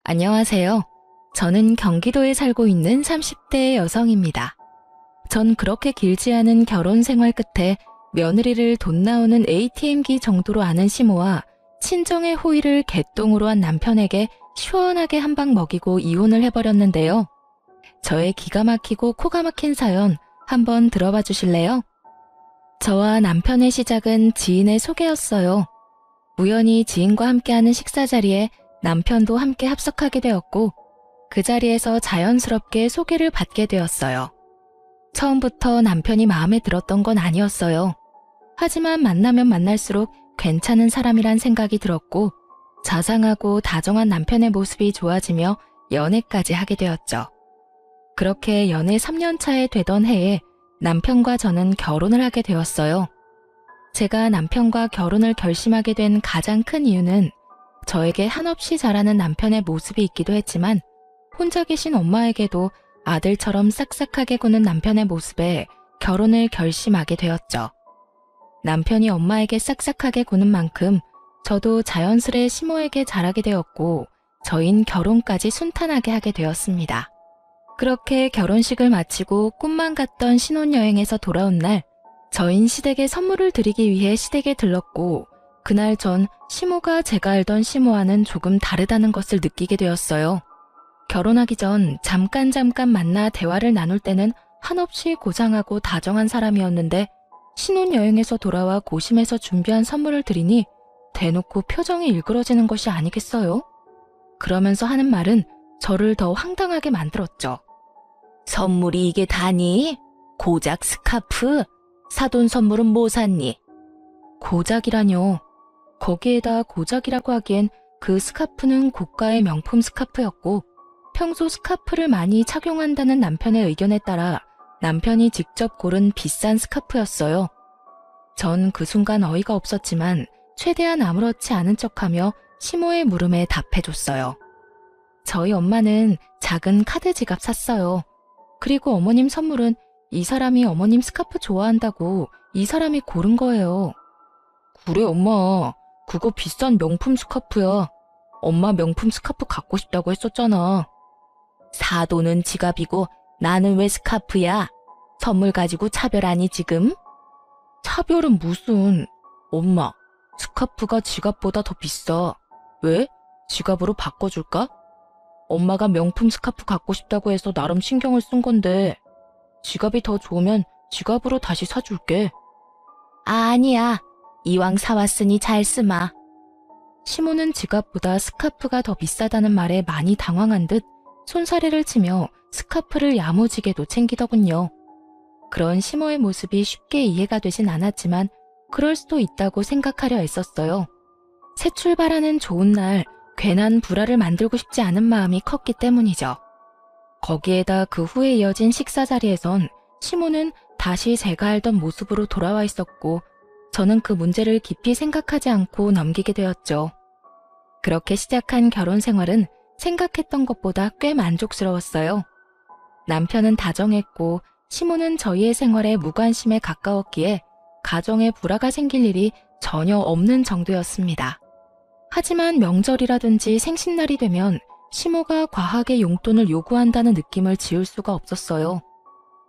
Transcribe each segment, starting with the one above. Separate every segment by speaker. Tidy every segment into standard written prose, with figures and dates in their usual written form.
Speaker 1: 안녕하세요. 저는 경기도에 살고 있는 30대 여성입니다. 전 그렇게 길지 않은 결혼 생활 끝에 며느리를 돈 나오는 ATM기 정도로 아는 시모와 친정의 호의를 개똥으로 한 남편에게 시원하게 한 방 먹이고 이혼을 해버렸는데요. 저의 기가 막히고 코가 막힌 사연 한번 들어봐 주실래요? 저와 남편의 시작은 지인의 소개였어요. 우연히 지인과 함께하는 식사 자리에 남편도 함께 합석하게 되었고 그 자리에서 자연스럽게 소개를 받게 되었어요. 처음부터 남편이 마음에 들었던 건 아니었어요. 하지만 만나면 만날수록 괜찮은 사람이란 생각이 들었고 자상하고 다정한 남편의 모습이 좋아지며 연애까지 하게 되었죠. 그렇게 연애 3년 차에 되던 해에 남편과 저는 결혼을 하게 되었어요. 제가 남편과 결혼을 결심하게 된 가장 큰 이유는 저에게 한없이 잘하는 남편의 모습이 있기도 했지만 혼자 계신 엄마에게도 아들처럼 싹싹하게 구는 남편의 모습에 결혼을 결심하게 되었죠. 남편이 엄마에게 싹싹하게 구는 만큼 저도 자연스레 시모에게 잘하게 되었고 저흰 결혼까지 순탄하게 하게 되었습니다. 그렇게 결혼식을 마치고 꿈만 같던 신혼여행에서 돌아온 날 저흰 시댁에 선물을 드리기 위해 시댁에 들렀고 그날 전 시모가 제가 알던 시모와는 조금 다르다는 것을 느끼게 되었어요. 결혼하기 전 잠깐 만나 대화를 나눌 때는 한없이 고상하고 다정한 사람이었는데 신혼여행에서 돌아와 고심해서 준비한 선물을 드리니 대놓고 표정이 일그러지는 것이 아니겠어요? 그러면서 하는 말은 저를 더 황당하게 만들었죠. 선물이 이게 다니? 고작 스카프? 사돈 선물은 뭐 샀니? 고작이라뇨. 거기에다 고작이라고 하기엔 그 스카프는 고가의 명품 스카프였고 평소 스카프를 많이 착용한다는 남편의 의견에 따라 남편이 직접 고른 비싼 스카프였어요. 전 그 순간 어이가 없었지만 최대한 아무렇지 않은 척하며 시모의 물음에 답해줬어요. 저희 엄마는 작은 카드 지갑 샀어요. 그리고 어머님 선물은 이 사람이 어머님 스카프 좋아한다고 이 사람이 고른 거예요. 그래 엄마, 그거 비싼 명품 스카프야. 엄마 명품 스카프 갖고 싶다고 했었잖아. 사돈은 지갑이고 나는 왜 스카프야? 선물 가지고 차별하니 지금? 차별은 무슨. 엄마, 스카프가 지갑보다 더 비싸. 왜? 지갑으로 바꿔줄까? 엄마가 명품 스카프 갖고 싶다고 해서 나름 신경을 쓴 건데 지갑이 더 좋으면 지갑으로 다시 사줄게. 아니야. 이왕 사왔으니 잘 쓰마. 시모는 지갑보다 스카프가 더 비싸다는 말에 많이 당황한 듯 손사래를 치며 스카프를 야무지게도 챙기더군요. 그런 시모의 모습이 쉽게 이해가 되진 않았지만 그럴 수도 있다고 생각하려 애썼어요. 새 출발하는 좋은 날 괜한 불화를 만들고 싶지 않은 마음이 컸기 때문이죠. 거기에다 그 후에 이어진 식사 자리에선 시모는 다시 제가 알던 모습으로 돌아와 있었고 저는 그 문제를 깊이 생각하지 않고 넘기게 되었죠. 그렇게 시작한 결혼 생활은 생각했던 것보다 꽤 만족스러웠어요. 남편은 다정했고 시모는 저희의 생활에 무관심에 가까웠기에 가정에 불화가 생길 일이 전혀 없는 정도였습니다. 하지만 명절이라든지 생신날이 되면 시모가 과하게 용돈을 요구한다는 느낌을 지울 수가 없었어요.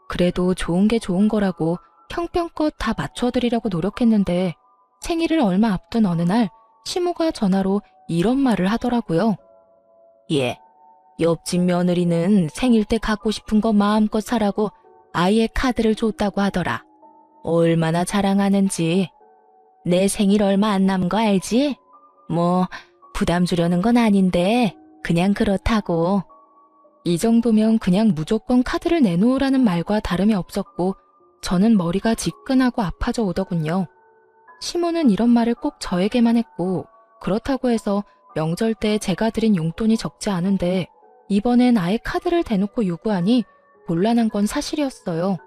Speaker 1: 그래도 좋은 게 좋은 거라고 형편껏 다 맞춰드리려고 노력했는데 생일을 얼마 앞둔 어느 날 시모가 전화로 이런 말을 하더라고요. 예, 옆집 며느리는 생일 때 갖고 싶은 거 마음껏 사라고 아예 카드를 줬다고 하더라. 얼마나 자랑하는지. 내 생일 얼마 안 남은 거 알지? 뭐 부담 주려는 건 아닌데 그냥 그렇다고. 이 정도면 그냥 무조건 카드를 내놓으라는 말과 다름이 없었고 저는 머리가 지끈하고 아파져 오더군요. 시모는 이런 말을 꼭 저에게만 했고 그렇다고 해서 명절 때 제가 드린 용돈이 적지 않은데 이번엔 아예 카드를 대놓고 요구하니 곤란한 건 사실이었어요.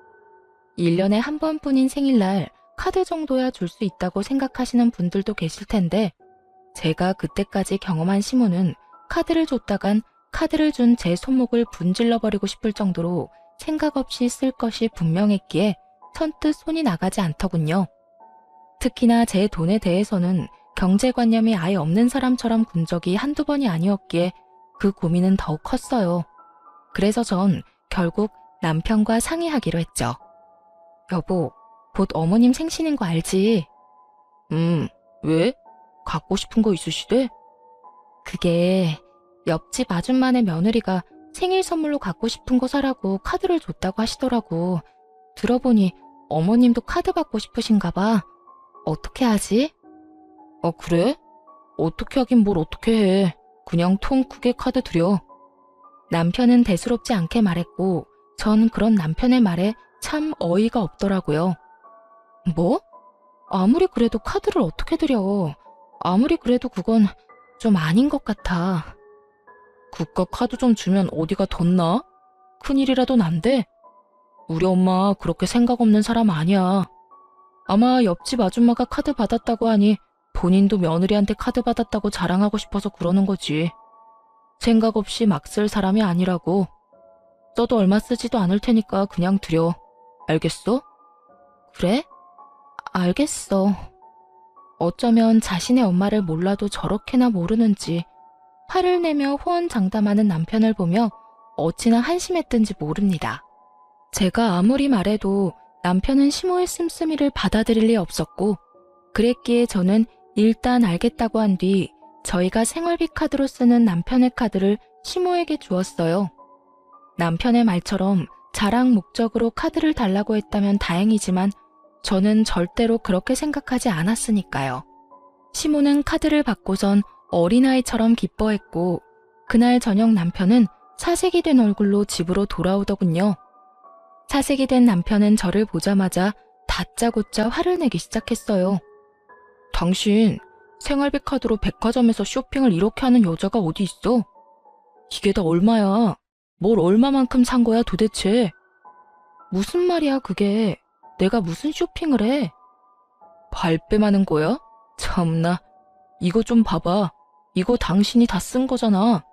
Speaker 1: 1년에 한 번뿐인 생일날 카드 정도야 줄 수 있다고 생각하시는 분들도 계실 텐데 제가 그때까지 경험한 시모는 카드를 줬다간 카드를 준 제 손목을 분질러버리고 싶을 정도로 생각 없이 쓸 것이 분명했기에 선뜻 손이 나가지 않더군요. 특히나 제 돈에 대해서는 경제관념이 아예 없는 사람처럼 군 적이 한두 번이 아니었기에 그 고민은 더욱 컸어요. 그래서 전 결국 남편과 상의하기로 했죠. 여보, 곧 어머님 생신인 거 알지? 왜? 갖고 싶은 거 있으시대? 그게 옆집 아줌마네 며느리가 생일 선물로 갖고 싶은 거 사라고 카드를 줬다고 하시더라고. 들어보니 어머님도 카드 받고 싶으신가 봐. 어떻게 하지? 그래? 어떻게 하긴 뭘 어떻게 해. 그냥 통 크게 카드 드려. 남편은 대수롭지 않게 말했고 전 그런 남편의 말에 참 어이가 없더라고요. 뭐? 아무리 그래도 카드를 어떻게 드려. 아무리 그래도 그건 좀 아닌 것 같아. 그깟 카드 좀 주면 어디가 덧나? 큰일이라도 난대? 우리 엄마 그렇게 생각 없는 사람 아니야. 아마 옆집 아줌마가 카드 받았다고 하니 본인도 며느리한테 카드 받았다고 자랑하고 싶어서 그러는 거지. 생각 없이 막 쓸 사람이 아니라고. 써도 얼마 쓰지도 않을 테니까 그냥 드려. 알겠어? 그래? 알겠어. 어쩌면 자신의 엄마를 몰라도 저렇게나 모르는지 화를 내며 호언장담하는 남편을 보며 어찌나 한심했던지 모릅니다. 제가 아무리 말해도 남편은 시모의 씀씀이를 받아들일 리 없었고 그랬기에 저는 일단 알겠다고 한 뒤 저희가 생활비 카드로 쓰는 남편의 카드를 시모에게 주었어요. 남편의 말처럼 자랑 목적으로 카드를 달라고 했다면 다행이지만 저는 절대로 그렇게 생각하지 않았으니까요. 시모는 카드를 받고선 어린아이처럼 기뻐했고 그날 저녁 남편은 사색이 된 얼굴로 집으로 돌아오더군요. 사색이 된 남편은 저를 보자마자 다짜고짜 화를 내기 시작했어요. 당신 생활비 카드로 백화점에서 쇼핑을 이렇게 하는 여자가 어디 있어? 이게 다 얼마야? 뭘 얼마만큼 산 거야 도대체? 무슨 말이야 그게? 내가 무슨 쇼핑을 해? 발뺌하는 거야? 참나. 이거 좀 봐봐. 이거 당신이 다 쓴 거잖아.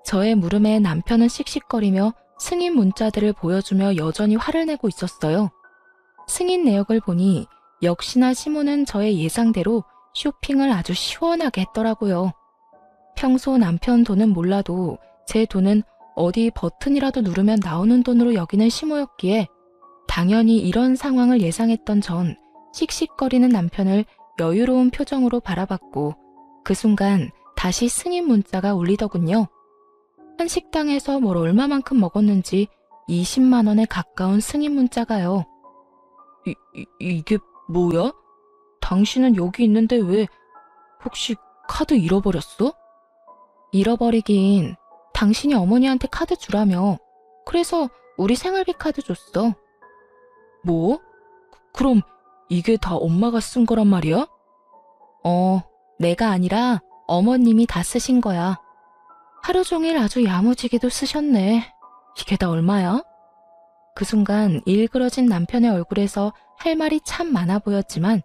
Speaker 1: 저의 물음에 남편은 씩씩거리며 승인 문자들을 보여주며 여전히 화를 내고 있었어요. 승인 내역을 보니 역시나 시모는 저의 예상대로 쇼핑을 아주 시원하게 했더라고요. 평소 남편 돈은 몰라도 제 돈은 어디 버튼이라도 누르면 나오는 돈으로 여기는 시모였기에 당연히 이런 상황을 예상했던 전 씩씩거리는 남편을 여유로운 표정으로 바라봤고 그 순간 다시 승인 문자가 울리더군요. 한 식당에서 뭘 얼마만큼 먹었는지 20만 원에 가까운 승인 문자가요. 이게 뭐야? 당신은 여기 있는데 왜 혹시 카드 잃어버렸어? 잃어버리긴 당신이 어머니한테 카드 주라며. 그래서 우리 생활비 카드 줬어. 뭐? 그럼 이게 다 엄마가 쓴 거란 말이야? 내가 아니라 어머님이 다 쓰신 거야. 하루 종일 아주 야무지게도 쓰셨네. 이게 다 얼마야? 그 순간 일그러진 남편의 얼굴에서 할 말이 참 많아 보였지만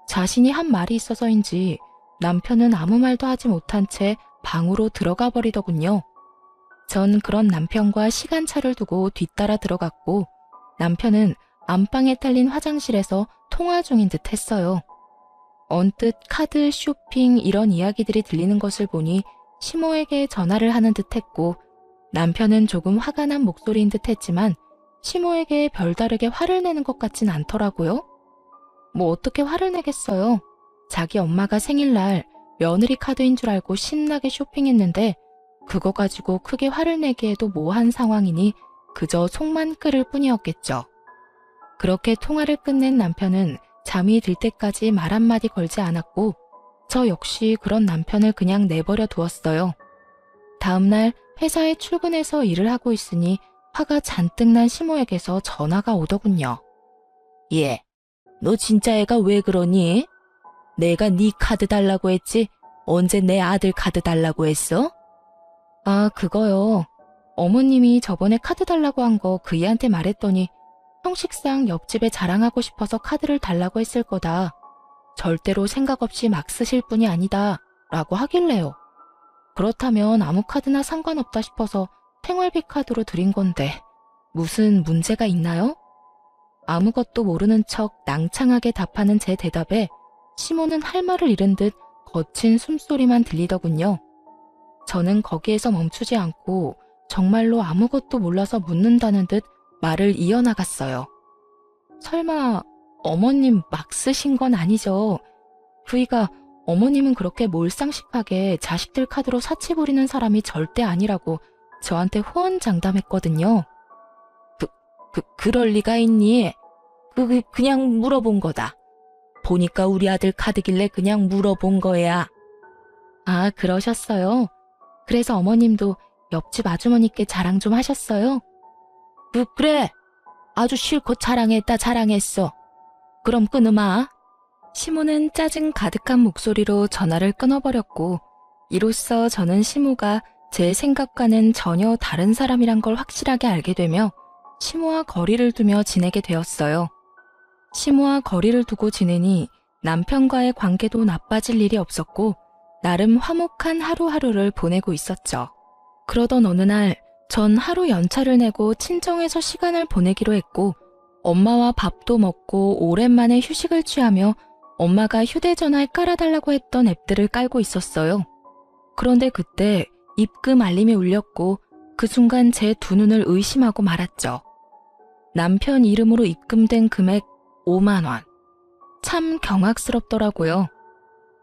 Speaker 1: 자신이 한 말이 있어서인지 남편은 아무 말도 하지 못한 채 방으로 들어가 버리더군요. 전 그런 남편과 시간차를 두고 뒤따라 들어갔고 남편은 안방에 딸린 화장실에서 통화 중인 듯 했어요. 언뜻 카드, 쇼핑 이런 이야기들이 들리는 것을 보니 시모에게 전화를 하는 듯 했고 남편은 조금 화가 난 목소리인 듯 했지만 시모에게 별다르게 화를 내는 것 같진 않더라고요. 뭐 어떻게 화를 내겠어요. 자기 엄마가 생일날 며느리 카드인 줄 알고 신나게 쇼핑했는데 그거 가지고 크게 화를 내기에도 모호한 상황이니 그저 속만 끓을 뿐이었겠죠. 그렇게 통화를 끝낸 남편은 잠이 들 때까지 말 한마디 걸지 않았고 저 역시 그런 남편을 그냥 내버려 두었어요. 다음날 회사에 출근해서 일을 하고 있으니 화가 잔뜩 난 시모에게서 전화가 오더군요. 얘, 너 진짜 애가 왜 그러니? 내가 네 카드 달라고 했지 언제 내 아들 카드 달라고 했어? 아, 그거요. 어머님이 저번에 카드 달라고 한 거 그 애한테 말했더니 형식상 옆집에 자랑하고 싶어서 카드를 달라고 했을 거다. 절대로 생각 없이 막 쓰실 분이 아니다. 라고 하길래요. 그렇다면 아무 카드나 상관없다 싶어서 생활비 카드로 드린 건데 무슨 문제가 있나요? 아무것도 모르는 척 낭창하게 답하는 제 대답에 시모는 할 말을 잃은 듯 거친 숨소리만 들리더군요. 저는 거기에서 멈추지 않고 정말로 아무것도 몰라서 묻는다는 듯 말을 이어나갔어요. 설마 어머님 막 쓰신 건 아니죠? 그이가 어머님은 그렇게 몰상식하게 자식들 카드로 사치 부리는 사람이 절대 아니라고 저한테 호언장담했거든요. 그럴 리가 있니? 그냥 물어본 거다. 보니까 우리 아들 카드길래 그냥 물어본 거야. 아, 그러셨어요? 그래서 어머님도 옆집 아주머니께 자랑 좀 하셨어요? 그래. 아주 실컷 자랑했어. 그럼 끊으마. 시모는 짜증 가득한 목소리로 전화를 끊어버렸고, 이로써 저는 시모가 제 생각과는 전혀 다른 사람이란 걸 확실하게 알게 되며 시모와 거리를 두며 지내게 되었어요. 시모와 거리를 두고 지내니 남편과의 관계도 나빠질 일이 없었고 나름 화목한 하루하루를 보내고 있었죠. 그러던 어느 날 전 하루 연차를 내고 친정에서 시간을 보내기로 했고 엄마와 밥도 먹고 오랜만에 휴식을 취하며 엄마가 휴대전화에 깔아달라고 했던 앱들을 깔고 있었어요. 그런데 그때 입금 알림이 울렸고 그 순간 제 두 눈을 의심하고 말았죠. 남편 이름으로 입금된 금액 5만 원. 참 경악스럽더라고요.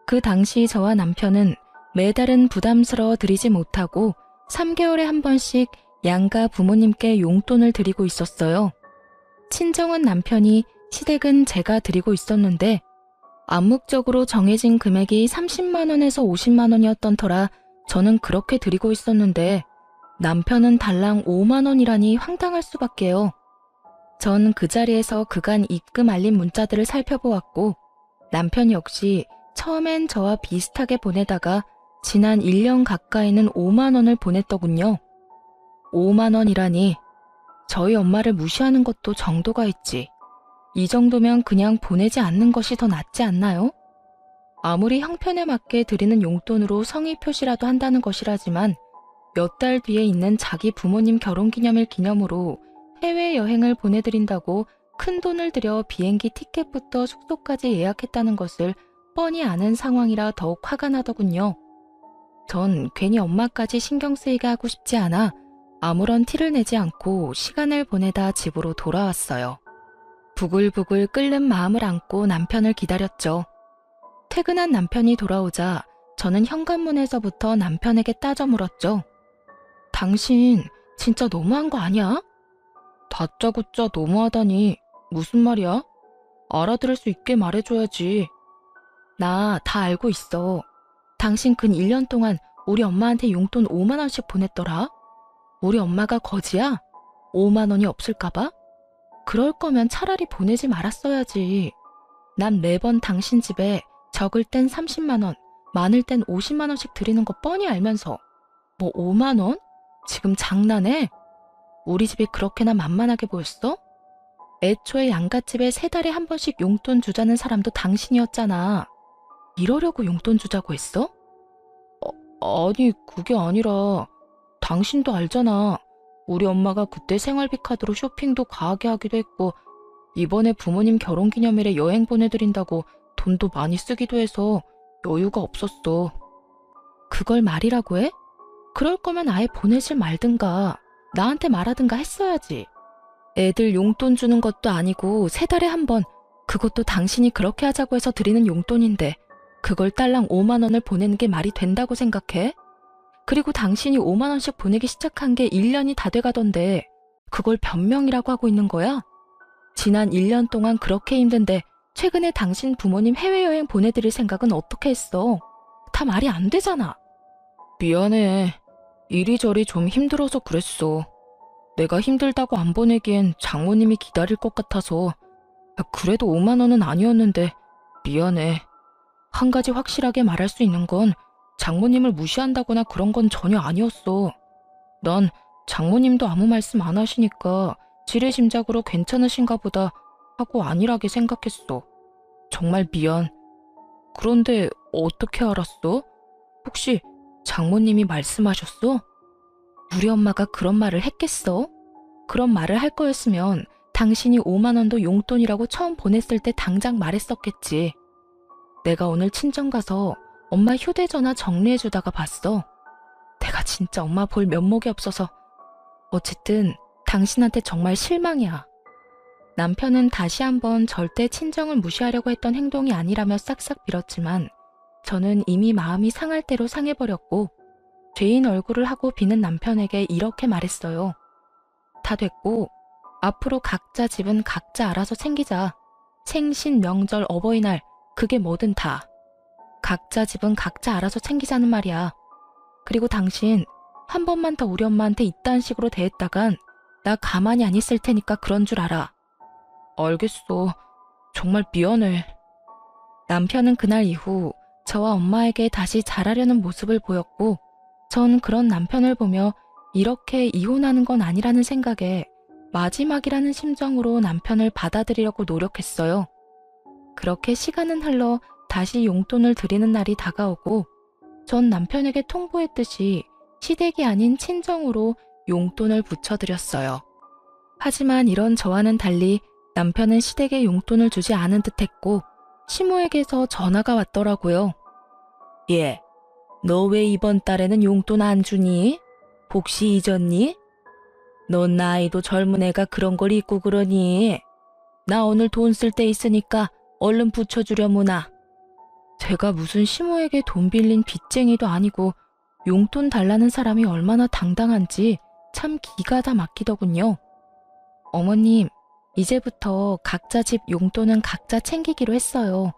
Speaker 1: 그 당시 저와 남편은 매달은 부담스러워 드리지 못하고 3개월에 한 번씩 양가 부모님께 용돈을 드리고 있었어요. 친정은 남편이, 시댁은 제가 드리고 있었는데 암묵적으로 정해진 금액이 30만 원에서 50만 원이었던 터라 저는 그렇게 드리고 있었는데 남편은 달랑 5만 원이라니 황당할 수밖에요. 전 그 자리에서 그간 입금 알림 문자들을 살펴보았고 남편 역시 처음엔 저와 비슷하게 보내다가 지난 1년 가까이는 5만 원을 보냈더군요. 5만 원이라니 저희 엄마를 무시하는 것도 정도가 있지. 이 정도면 그냥 보내지 않는 것이 더 낫지 않나요? 아무리 형편에 맞게 드리는 용돈으로 성의 표시라도 한다는 것이라지만 몇 달 뒤에 있는 자기 부모님 결혼기념일 기념으로 해외여행을 보내드린다고 큰돈을 들여 비행기 티켓부터 숙소까지 예약했다는 것을 뻔히 아는 상황이라 더욱 화가 나더군요. 전 괜히 엄마까지 신경 쓰이게 하고 싶지 않아 아무런 티를 내지 않고 시간을 보내다 집으로 돌아왔어요. 부글부글 끓는 마음을 안고 남편을 기다렸죠. 퇴근한 남편이 돌아오자 저는 현관문에서부터 남편에게 따져 물었죠. 당신 진짜 너무한 거 아니야? 다짜고짜 너무하다니 무슨 말이야? 알아들을 수 있게 말해줘야지. 나 다 알고 있어. 당신 근 1년 동안 우리 엄마한테 용돈 5만 원씩 보냈더라. 우리 엄마가 거지야? 5만 원이 없을까봐? 그럴 거면 차라리 보내지 말았어야지. 난 매번 당신 집에 적을 땐 30만 원, 많을 땐 50만 원씩 드리는 거 뻔히 알면서 뭐 5만 원? 지금 장난해? 우리 집이 그렇게나 만만하게 보였어? 애초에 양갓집에 3달에 한 번씩 용돈 주자는 사람도 당신이었잖아. 이러려고 용돈 주자고 했어? 아니 그게 아니라 당신도 알잖아. 우리 엄마가 그때 생활비 카드로 쇼핑도 가하게 하기도 했고 이번에 부모님 결혼기념일에 여행 보내드린다고 돈도 많이 쓰기도 해서 여유가 없었어. 그걸 말이라고 해? 그럴 거면 아예 보내질 말든가 나한테 말하든가 했어야지. 애들 용돈 주는 것도 아니고 3달에 한 번, 그것도 당신이 그렇게 하자고 해서 드리는 용돈인데 그걸 딸랑 5만 원을 보내는 게 말이 된다고 생각해? 그리고 당신이 5만 원씩 보내기 시작한 게 1년이 다 돼가던데 그걸 변명이라고 하고 있는 거야? 지난 1년 동안 그렇게 힘든데 최근에 당신 부모님 해외여행 보내드릴 생각은 어떻게 했어? 다 말이 안 되잖아. 미안해. 이리저리 좀 힘들어서 그랬어. 내가 힘들다고 안 보내기엔 장모님이 기다릴 것 같아서. 그래도 5만 원은 아니었는데 미안해. 한 가지 확실하게 말할 수 있는 건 장모님을 무시한다거나 그런 건 전혀 아니었어. 난 장모님도 아무 말씀 안 하시니까 지레심작으로 괜찮으신가 보다 하고 안일하게 생각했어. 정말 미안. 그런데 어떻게 알았어? 혹시 장모님이 말씀하셨어? 우리 엄마가 그런 말을 했겠어? 그런 말을 할 거였으면 당신이 5만 원도 용돈이라고 처음 보냈을 때 당장 말했었겠지. 내가 오늘 친정 가서 엄마 휴대전화 정리해주다가 봤어. 진짜 엄마 볼 면목이 없어서. 어쨌든 당신한테 정말 실망이야. 남편은 다시 한번 절대 친정을 무시하려고 했던 행동이 아니라며 싹싹 빌었지만 저는 이미 마음이 상할 대로 상해버렸고 죄인 얼굴을 하고 비는 남편에게 이렇게 말했어요. 다 됐고 앞으로 각자 집은 각자 알아서 챙기자. 생신, 명절, 어버이날 그게 뭐든 다. 각자 집은 각자 알아서 챙기자는 말이야. 그리고 당신 한 번만 더 우리 엄마한테 이딴 식으로 대했다간 나 가만히 안 있을 테니까 그런 줄 알아. 알겠어. 정말 미안해. 남편은 그날 이후 저와 엄마에게 다시 잘하려는 모습을 보였고 전 그런 남편을 보며 이렇게 이혼하는 건 아니라는 생각에 마지막이라는 심정으로 남편을 받아들이려고 노력했어요. 그렇게 시간은 흘러 다시 용돈을 드리는 날이 다가오고 전 남편에게 통보했듯이 시댁이 아닌 친정으로 용돈을 붙여드렸어요. 하지만 이런 저와는 달리 남편은 시댁에 용돈을 주지 않은 듯했고 시모에게서 전화가 왔더라고요. 예, 너 왜 이번 달에는 용돈 안 주니? 혹시 잊었니? 넌 나이도 젊은 애가 그런 걸 잊고 그러니? 나 오늘 돈 쓸 때 있으니까 얼른 붙여주려무나. 제가 무슨 시모에게 돈 빌린 빚쟁이도 아니고 용돈 달라는 사람이 얼마나 당당한지 참 기가 다 막히더군요. 어머님, 이제부터 각자 집 용돈은 각자 챙기기로 했어요.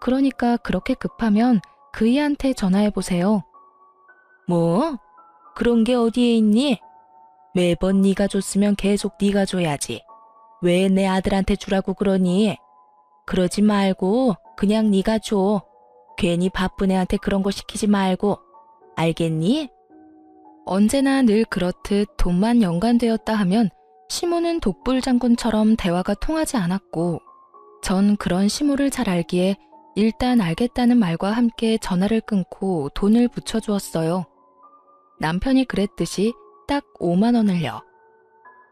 Speaker 1: 그러니까 그렇게 급하면 그이한테 전화해보세요. 뭐? 그런 게 어디에 있니? 매번 네가 줬으면 계속 네가 줘야지. 왜 내 아들한테 주라고 그러니? 그러지 말고 그냥 네가 줘. 괜히 바쁜 애한테 그런 거 시키지 말고. 알겠니? 언제나 늘 그렇듯 돈만 연관되었다 하면 시모는 독불장군처럼 대화가 통하지 않았고 전 그런 시모를 잘 알기에 일단 알겠다는 말과 함께 전화를 끊고 돈을 붙여주었어요. 남편이 그랬듯이 딱 5만 원을요.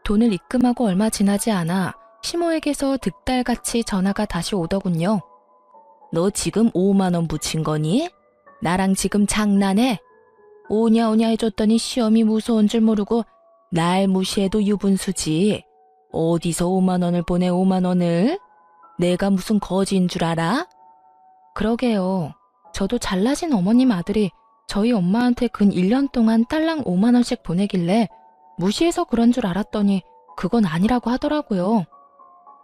Speaker 1: 돈을 입금하고 얼마 지나지 않아 시모에게서 득달같이 전화가 다시 오더군요. 너 지금 5만 원 붙인 거니? 나랑 지금 장난해? 오냐 오냐 해줬더니 시험이 무서운 줄 모르고 날 무시해도 유분수지. 어디서 5만 원을 보내 5만 원을? 내가 무슨 거지인 줄 알아? 그러게요. 저도 잘나신 어머님 아들이 저희 엄마한테 근 1년 동안 딸랑 5만 원씩 보내길래 무시해서 그런 줄 알았더니 그건 아니라고 하더라고요.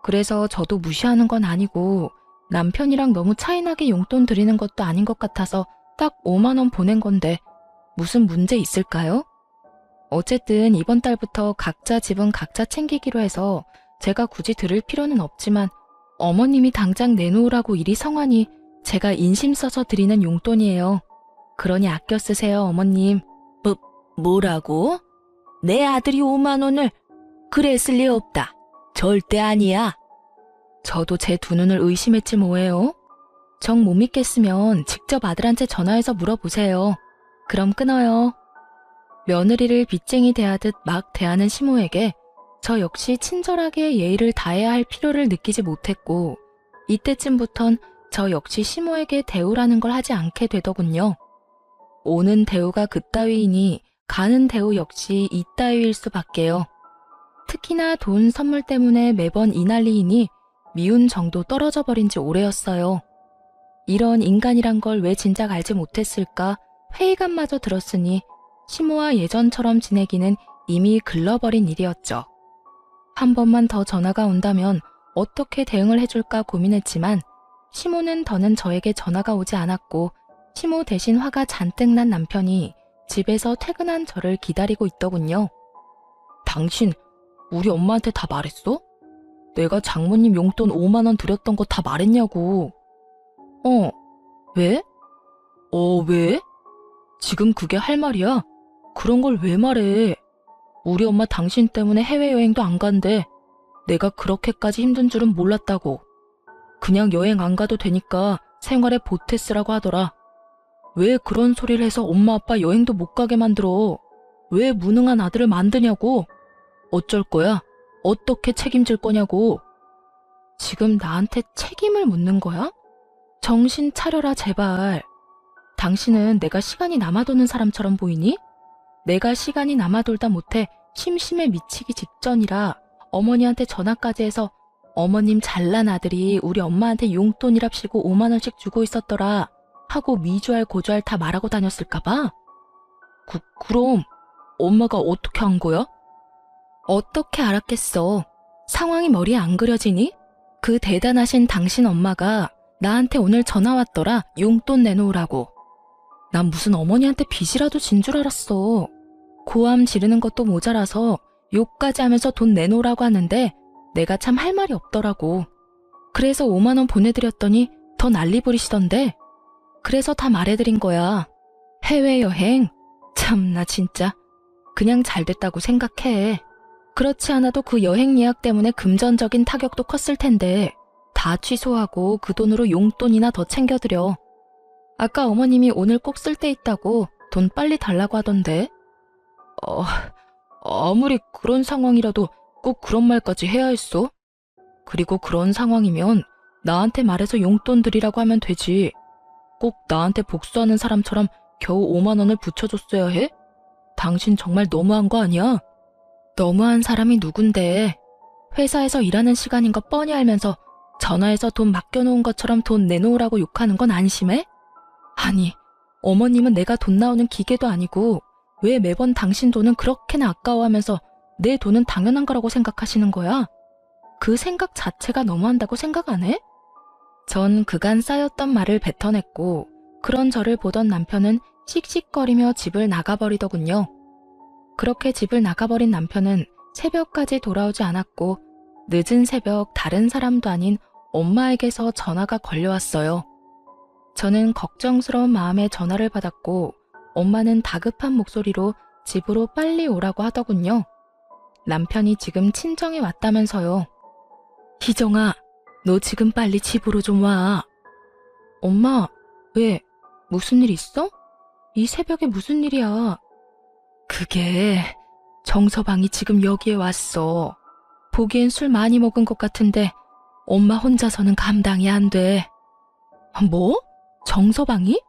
Speaker 1: 그래서 저도 무시하는 건 아니고 남편이랑 너무 차이나게 용돈 드리는 것도 아닌 것 같아서 딱 5만 원 보낸 건데 무슨 문제 있을까요? 어쨌든 이번 달부터 각자 집은 각자 챙기기로 해서 제가 굳이 들을 필요는 없지만 어머님이 당장 내놓으라고 이리 성하니 제가 인심 써서 드리는 용돈이에요. 그러니 아껴 쓰세요, 어머님. 뭐라고? 내 아들이 5만 원을? 그랬을 리 없다. 절대 아니야. 저도 제 두 눈을 의심했지 뭐예요. 정 못 믿겠으면 직접 아들한테 전화해서 물어보세요. 그럼 끊어요. 며느리를 빚쟁이 대하듯 막 대하는 시모에게 저 역시 친절하게 예의를 다해야 할 필요를 느끼지 못했고 이때쯤부턴 저 역시 시모에게 대우라는 걸 하지 않게 되더군요. 오는 대우가 그따위이니 가는 대우 역시 이따위일 수밖에요. 특히나 돈 선물 때문에 매번 이 난리이니 미운 정도 떨어져 버린 지 오래였어요. 이런 인간이란 걸 왜 진작 알지 못했을까 회의감마저 들었으니 시모와 예전처럼 지내기는 이미 글러버린 일이었죠. 한 번만 더 전화가 온다면 어떻게 대응을 해줄까 고민했지만 시모는 더는 저에게 전화가 오지 않았고 시모 대신 화가 잔뜩 난 남편이 집에서 퇴근한 저를 기다리고 있더군요. 당신 우리 엄마한테 다 말했어? 내가 장모님 용돈 5만 원 드렸던 거 다 말했냐고. 왜? 왜? 지금 그게 할 말이야? 그런 걸 왜 말해? 우리 엄마 당신 때문에 해외여행도 안 간대. 내가 그렇게까지 힘든 줄은 몰랐다고. 그냥 여행 안 가도 되니까 생활에 보태 쓰라고 하더라. 왜 그런 소리를 해서 엄마 아빠 여행도 못 가게 만들어? 왜 무능한 아들을 만드냐고? 어쩔 거야? 어떻게 책임질 거냐고? 지금 나한테 책임을 묻는 거야? 정신 차려라 제발. 당신은 내가 시간이 남아도는 사람처럼 보이니? 내가 시간이 남아돌다 못해 심심해 미치기 직전이라 어머니한테 전화까지 해서 어머님 잘난 아들이 우리 엄마한테 용돈이랍시고 5만 원씩 주고 있었더라 하고 미주알 고주알 다 말하고 다녔을까봐? 그럼 엄마가 어떻게 한 거야? 어떻게 알았겠어. 상황이 머리에 안 그려지니? 그 대단하신 당신 엄마가 나한테 오늘 전화 왔더라. 용돈 내놓으라고. 난 무슨 어머니한테 빚이라도 진 줄 알았어. 고함 지르는 것도 모자라서 욕까지 하면서 돈 내놓으라고 하는데 내가 참 할 말이 없더라고. 그래서 5만 원 보내드렸더니 더 난리 부리시던데. 그래서 다 말해드린 거야. 해외여행? 참나 진짜. 그냥 잘 됐다고 생각해. 그렇지 않아도 그 여행 예약 때문에 금전적인 타격도 컸을 텐데 다 취소하고 그 돈으로 용돈이나 더 챙겨드려. 아까 어머님이 오늘 꼭 쓸 데 있다고 돈 빨리 달라고 하던데. 아무리 그런 상황이라도 꼭 그런 말까지 해야 했어? 그리고 그런 상황이면 나한테 말해서 용돈 드리라고 하면 되지. 꼭 나한테 복수하는 사람처럼 겨우 5만 원을 붙여줬어야 해? 당신 정말 너무한 거 아니야? 너무한 사람이 누군데. 회사에서 일하는 시간인 거 뻔히 알면서 전화해서 돈 맡겨놓은 것처럼 돈 내놓으라고 욕하는 건 안심해? 아니, 어머님은 내가 돈 나오는 기계도 아니고 왜 매번 당신 돈은 그렇게나 아까워하면서 내 돈은 당연한 거라고 생각하시는 거야? 그 생각 자체가 너무한다고 생각 안 해? 전 그간 쌓였던 말을 뱉어냈고 그런 저를 보던 남편은 씩씩거리며 집을 나가버리더군요. 그렇게 집을 나가버린 남편은 새벽까지 돌아오지 않았고 늦은 새벽 다른 사람도 아닌 엄마에게서 전화가 걸려왔어요. 저는 걱정스러운 마음에 전화를 받았고 엄마는 다급한 목소리로 집으로 빨리 오라고 하더군요. 남편이 지금 친정에 왔다면서요. 희정아, 너 지금 빨리 집으로 좀 와. 엄마, 왜? 무슨 일 있어? 이 새벽에 무슨 일이야? 그게 정서방이 지금 여기에 왔어. 보기엔 술 많이 먹은 것 같은데 엄마 혼자서는 감당이 안 돼. 뭐? 정서방이?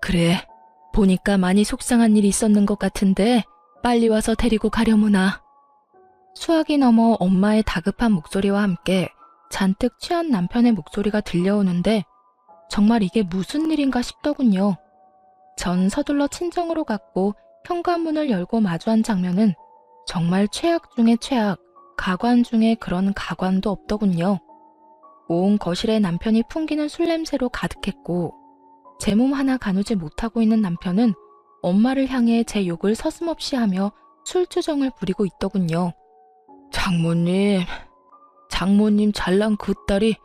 Speaker 1: 그래, 보니까 많이 속상한 일이 있었는 것 같은데 빨리 와서 데리고 가려무나. 수학이 넘어 엄마의 다급한 목소리와 함께 잔뜩 취한 남편의 목소리가 들려오는데 정말 이게 무슨 일인가 싶더군요. 전 서둘러 친정으로 갔고 현관문을 열고 마주한 장면은 정말 최악 중의 최악, 가관 중에 그런 가관도 없더군요. 온 거실에 남편이 풍기는 술 냄새로 가득했고 제 몸 하나 가누지 못하고 있는 남편은 엄마를 향해 제 욕을 서슴없이 하며 술주정을 부리고 있더군요. 장모님 잘난 그 딸이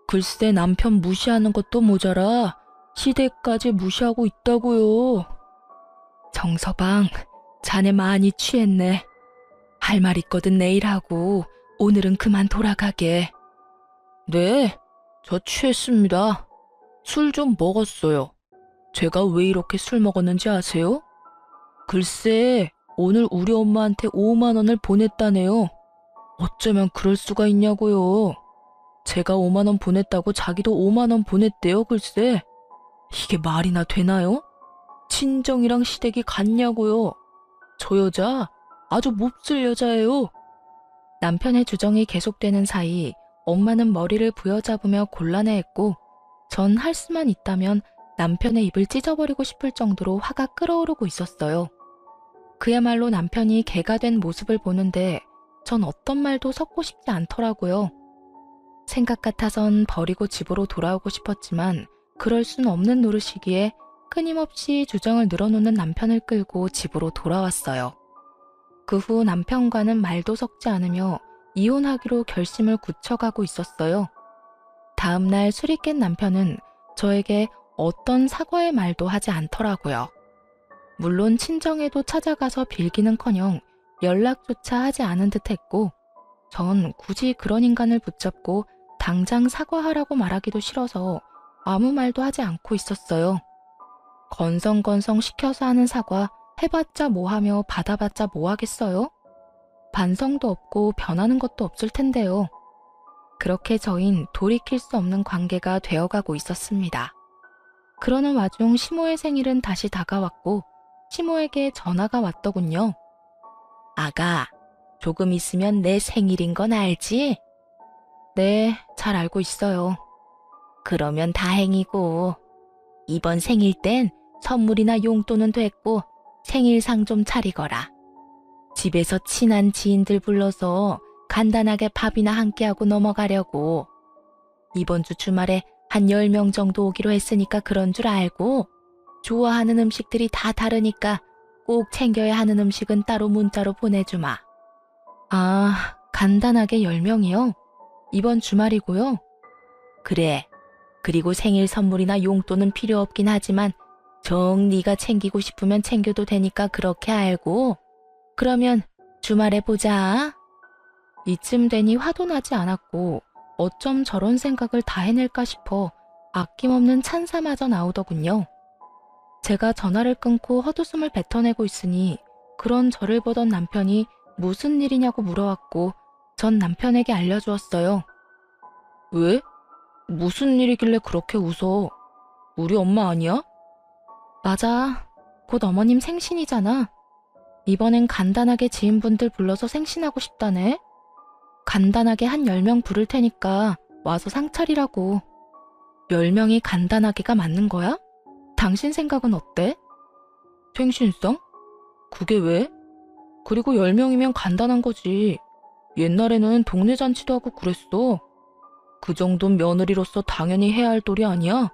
Speaker 1: 글쎄 남편 무시하는 것도 모자라 시댁까지 무시하고 있다고요. 정서방, 자네 많이 취했네. 할 말 있거든 내일 하고 오늘은 그만 돌아가게. 네, 저 취했습니다. 술 좀 먹었어요. 제가 왜 이렇게 술 먹었는지 아세요? 글쎄, 오늘 우리 엄마한테 5만 원을 보냈다네요. 어쩌면 그럴 수가 있냐고요. 제가 5만 원 보냈다고 자기도 5만 원 보냈대요, 글쎄. 이게 말이나 되나요? 친정이랑 시댁이 같냐고요. 저 여자 아주 몹쓸 여자예요. 남편의 주정이 계속되는 사이 엄마는 머리를 부여잡으며 곤란해했고 전 할 수만 있다면 남편의 입을 찢어버리고 싶을 정도로 화가 끓어오르고 있었어요. 그야말로 남편이 개가 된 모습을 보는데 전 어떤 말도 섞고 싶지 않더라고요. 생각 같아선 버리고 집으로 돌아오고 싶었지만 그럴 순 없는 노릇이기에 끊임없이 주정을 늘어놓는 남편을 끌고 집으로 돌아왔어요. 그 후 남편과는 말도 섞지 않으며 이혼하기로 결심을 굳혀가고 있었어요. 다음 날 술이 깬 남편은 저에게 어떤 사과의 말도 하지 않더라고요. 물론 친정에도 찾아가서 빌기는커녕 연락조차 하지 않은 듯했고 전 굳이 그런 인간을 붙잡고 당장 사과하라고 말하기도 싫어서 아무 말도 하지 않고 있었어요. 건성건성 시켜서 하는 사과 해봤자 뭐하며 받아봤자 뭐하겠어요? 반성도 없고 변하는 것도 없을 텐데요. 그렇게 저흰 돌이킬 수 없는 관계가 되어가고 있었습니다. 그러는 와중 시모의 생일은 다시 다가왔고 시모에게 전화가 왔더군요. 아가, 조금 있으면 내 생일인 건 알지? 네, 잘 알고 있어요. 그러면 다행이고, 이번 생일 땐 선물이나 용돈은 됐고 생일상 좀 차리거라. 집에서 친한 지인들 불러서 간단하게 밥이나 함께하고 넘어가려고. 이번 주 주말에 한 10명 정도 오기로 했으니까 그런 줄 알고, 좋아하는 음식들이 다 다르니까 꼭 챙겨야 하는 음식은 따로 문자로 보내주마. 아, 간단하게 10명이요? 이번 주말이고요. 그래. 그리고 생일 선물이나 용돈은 필요 없긴 하지만 정 네가 챙기고 싶으면 챙겨도 되니까 그렇게 알고. 그러면 주말에 보자. 이쯤 되니 화도 나지 않았고 어쩜 저런 생각을 다 해낼까 싶어 아낌없는 찬사마저 나오더군요. 제가 전화를 끊고 헛웃음을 뱉어내고 있으니 그런 저를 보던 남편이 무슨 일이냐고 물어왔고 전 남편에게 알려주었어요. 왜? 무슨 일이길래 그렇게 웃어? 우리 엄마 아니야? 맞아. 곧 어머님 생신이잖아. 이번엔 간단하게 지인분들 불러서 생신하고 싶다네. 간단하게 한 10명 부를 테니까 와서 상 차리라고. 10명이 간단하게가 맞는 거야? 당신 생각은 어때? 생신상? 그게 왜? 그리고 10명이면 간단한 거지. 옛날에는 동네 잔치도 하고 그랬어. 그 정도는 며느리로서 당연히 해야 할 도리 아니야?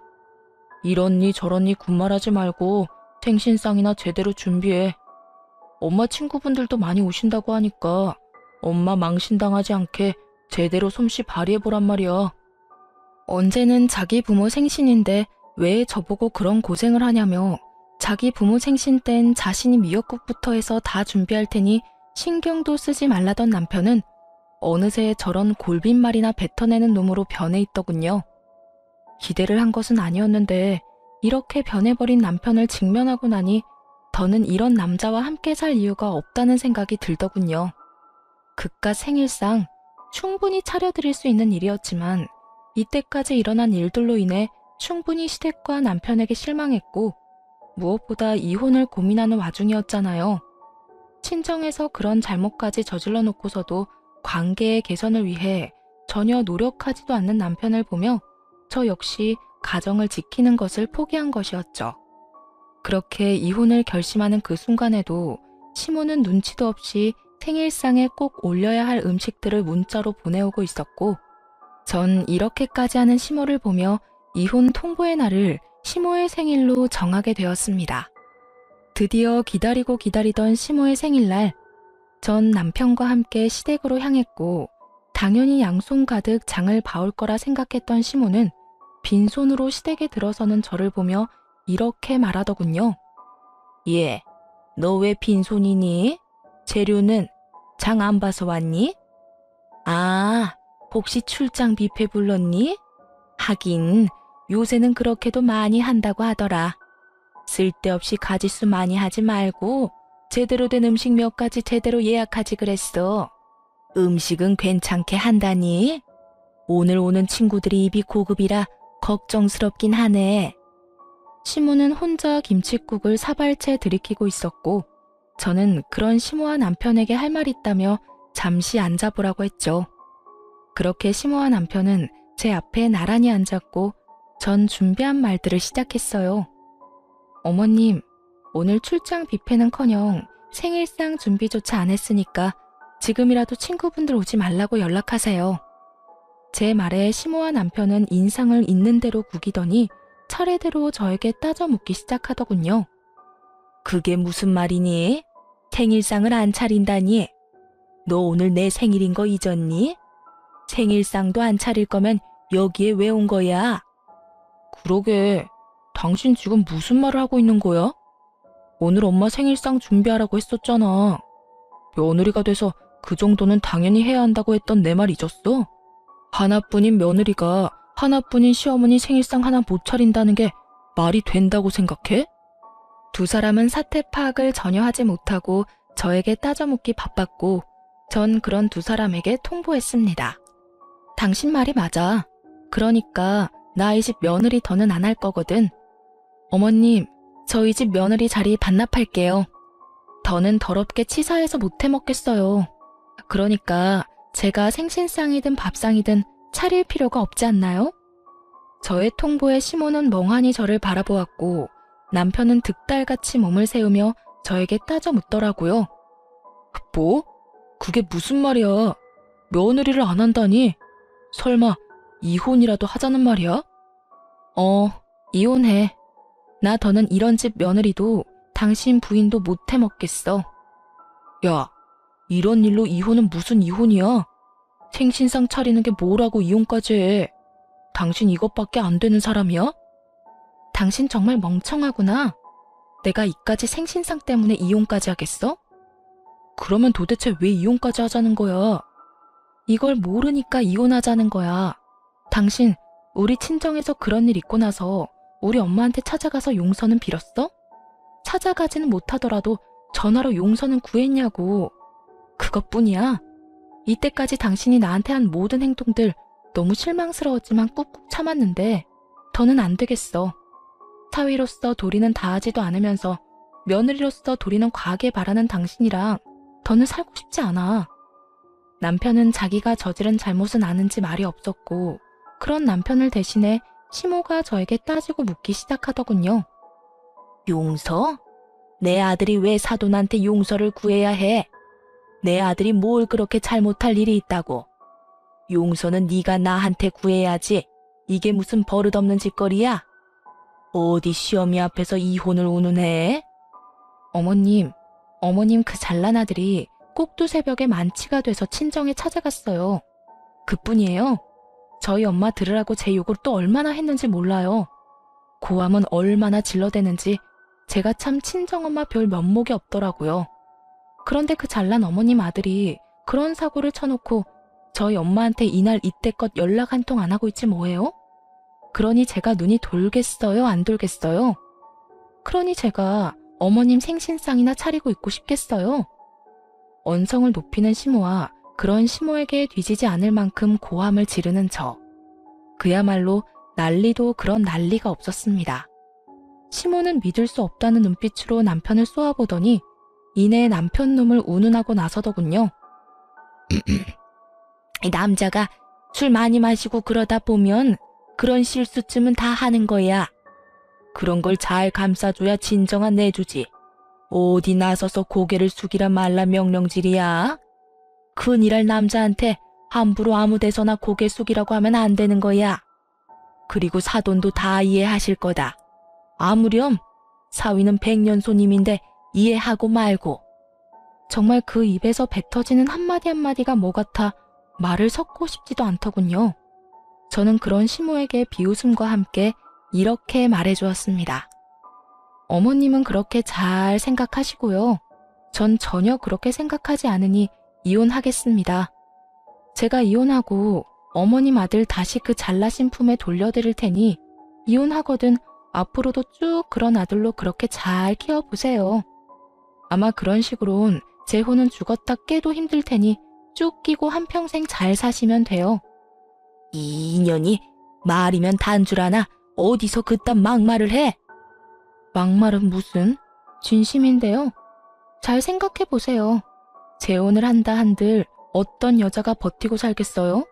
Speaker 1: 이런니 저런니 군말하지 말고 생신상이나 제대로 준비해. 엄마 친구분들도 많이 오신다고 하니까 엄마 망신당하지 않게 제대로 솜씨 발휘해보란 말이야. 언제는 자기 부모 생신인데 왜 저보고 그런 고생을 하냐며 자기 부모 생신 땐 자신이 미역국부터 해서 다 준비할 테니 신경도 쓰지 말라던 남편은 어느새 저런 골빈말이나 뱉어내는 놈으로 변해 있더군요. 기대를 한 것은 아니었는데 이렇게 변해버린 남편을 직면하고 나니 더는 이런 남자와 함께 살 이유가 없다는 생각이 들더군요. 그깟 생일상 충분히 차려드릴 수 있는 일이었지만 이때까지 일어난 일들로 인해 충분히 시댁과 남편에게 실망했고 무엇보다 이혼을 고민하는 와중이었잖아요. 친정에서 그런 잘못까지 저질러 놓고서도 관계의 개선을 위해 전혀 노력하지도 않는 남편을 보며 저 역시 가정을 지키는 것을 포기한 것이었죠. 그렇게 이혼을 결심하는 그 순간에도 시모는 눈치도 없이 생일상에 꼭 올려야 할 음식들을 문자로 보내오고 있었고 전 이렇게까지 하는 시모를 보며 이혼 통보의 날을 시모의 생일로 정하게 되었습니다. 드디어 기다리고 기다리던 시모의 생일날, 전 남편과 함께 시댁으로 향했고 당연히 양손 가득 장을 봐올 거라 생각했던 시모는 빈손으로 시댁에 들어서는 저를 보며 이렇게 말하더군요. 예, 너 왜 빈손이니? 재료는 장 안 봐서 왔니? 아, 혹시 출장 뷔페 불렀니? 하긴 요새는 그렇게도 많이 한다고 하더라. 쓸데없이 가짓수 많이 하지 말고 제대로 된 음식 몇 가지 제대로 예약하지 그랬어. 음식은 괜찮게 한다니? 오늘 오는 친구들이 입이 고급이라 걱정스럽긴 하네. 시모는 혼자 김칫국을 사발째 들이키고 있었고 저는 그런 시모와 남편에게 할 말 있다며 잠시 앉아보라고 했죠. 그렇게 시모와 남편은 제 앞에 나란히 앉았고 전 준비한 말들을 시작했어요. 어머님, 오늘 출장 뷔페는커녕 생일상 준비조차 안 했으니까 지금이라도 친구분들 오지 말라고 연락하세요. 제 말에 시모와 남편은 인상을 있는 대로 구기더니 차례대로 저에게 따져 묻기 시작하더군요. 그게 무슨 말이니? 생일상을 안 차린다니? 너 오늘 내 생일인 거 잊었니? 생일상도 안 차릴 거면 여기에 왜 온 거야? 그러게, 당신 지금 무슨 말을 하고 있는 거야? 오늘 엄마 생일상 준비하라고 했었잖아. 며느리가 돼서 그 정도는 당연히 해야 한다고 했던 내 말 잊었어? 하나뿐인 며느리가 하나뿐인 시어머니 생일상 하나 못 차린다는 게 말이 된다고 생각해? 두 사람은 사태 파악을 전혀 하지 못하고 저에게 따져묻기 바빴고 전 그런 두 사람에게 통보했습니다. 당신 말이 맞아. 그러니까 나이 집 며느리 더는 안 할 거거든. 어머님, 저희 집 며느리 자리 반납할게요. 더는 더럽게 치사해서 못 해먹겠어요. 그러니까 제가 생신상이든 밥상이든 차릴 필요가 없지 않나요? 저의 통보에 시모는 멍하니 저를 바라보았고 남편은 득달같이 몸을 세우며 저에게 따져 묻더라고요. 뭐? 그게 무슨 말이야? 며느리를 안 한다니? 설마 이혼이라도 하자는 말이야? 이혼해. 나 더는 이런 집 며느리도 당신 부인도 못 해먹겠어. 야, 이런 일로 이혼은 무슨 이혼이야? 생신상 차리는 게 뭐라고 이혼까지 해? 당신 이것밖에 안 되는 사람이야? 당신 정말 멍청하구나. 내가 이까지 생신상 때문에 이혼까지 하겠어? 그러면 도대체 왜 이혼까지 하자는 거야? 이걸 모르니까 이혼하자는 거야. 당신 우리 친정에서 그런 일 있고 나서 우리 엄마한테 찾아가서 용서는 빌었어? 찾아가지는 못하더라도 전화로 용서는 구했냐고. 그것뿐이야. 이때까지 당신이 나한테 한 모든 행동들 너무 실망스러웠지만 꾹꾹 참았는데 더는 안 되겠어. 사위로서 도리는 다하지도 않으면서 며느리로서 도리는 과하게 바라는 당신이랑 더는 살고 싶지 않아. 남편은 자기가 저지른 잘못은 아는지 말이 없었고 그런 남편을 대신해 시모가 저에게 따지고 묻기 시작하더군요. 용서? 내 아들이 왜 사돈한테 용서를 구해야 해? 내 아들이 뭘 그렇게 잘못할 일이 있다고? 용서는 네가 나한테 구해야지. 이게 무슨 버릇없는 짓거리야? 어디 시어미 앞에서 이혼을 운운해? 어머님 그 잘난 아들이 꼭두 새벽에 만취가 돼서 친정에 찾아갔어요. 그뿐이에요. 저희 엄마 들으라고 제 욕을 또 얼마나 했는지 몰라요. 고함은 얼마나 질러대는지 제가 참 친정엄마 별 면목이 없더라고요. 그런데 그 잘난 어머님 아들이 그런 사고를 쳐놓고 저희 엄마한테 이날 이때껏 연락 한 통 안 하고 있지 뭐예요? 그러니 제가 눈이 돌겠어요? 안 돌겠어요? 그러니 제가 어머님 생신상이나 차리고 있고 싶겠어요? 언성을 높이는 시모와 그런 시모에게 뒤지지 않을 만큼 고함을 지르는 저. 그야말로 난리도 그런 난리가 없었습니다. 시모는 믿을 수 없다는 눈빛으로 남편을 쏘아보더니 이내 남편 놈을 운운하고 나서더군요. 남자가 술 많이 마시고 그러다 보면 그런 실수쯤은 다 하는 거야. 그런 걸 잘 감싸줘야 진정한 내주지. 어디 나서서 고개를 숙이라 말라 명령질이야. 큰일할 남자한테 함부로 아무 데서나 고개 숙이라고 하면 안 되는 거야. 그리고 사돈도 다 이해하실 거다. 아무렴 사위는 백년 손님인데 이해하고 말고. 정말 그 입에서 뱉어지는 한마디 한마디가 뭐 같아 말을 섞고 싶지도 않더군요. 저는 그런 시모에게 비웃음과 함께 이렇게 말해주었습니다. 어머님은 그렇게 잘 생각하시고요. 전 전혀 그렇게 생각하지 않으니 이혼하겠습니다. 제가 이혼하고 어머님 아들 다시 그 잘나신 품에 돌려드릴 테니 이혼하거든 앞으로도 쭉 그런 아들로 그렇게 잘 키워보세요. 아마 그런 식으론 제 혼은 죽었다 깨도 힘들 테니 쭉 끼고 한평생 잘 사시면 돼요. 이 인연이 말이면 단줄 아나 어디서 그딴 막말을 해? 막말은 무슨? 진심인데요. 잘 생각해보세요. 재혼을 한다 한들 어떤 여자가 버티고 살겠어요?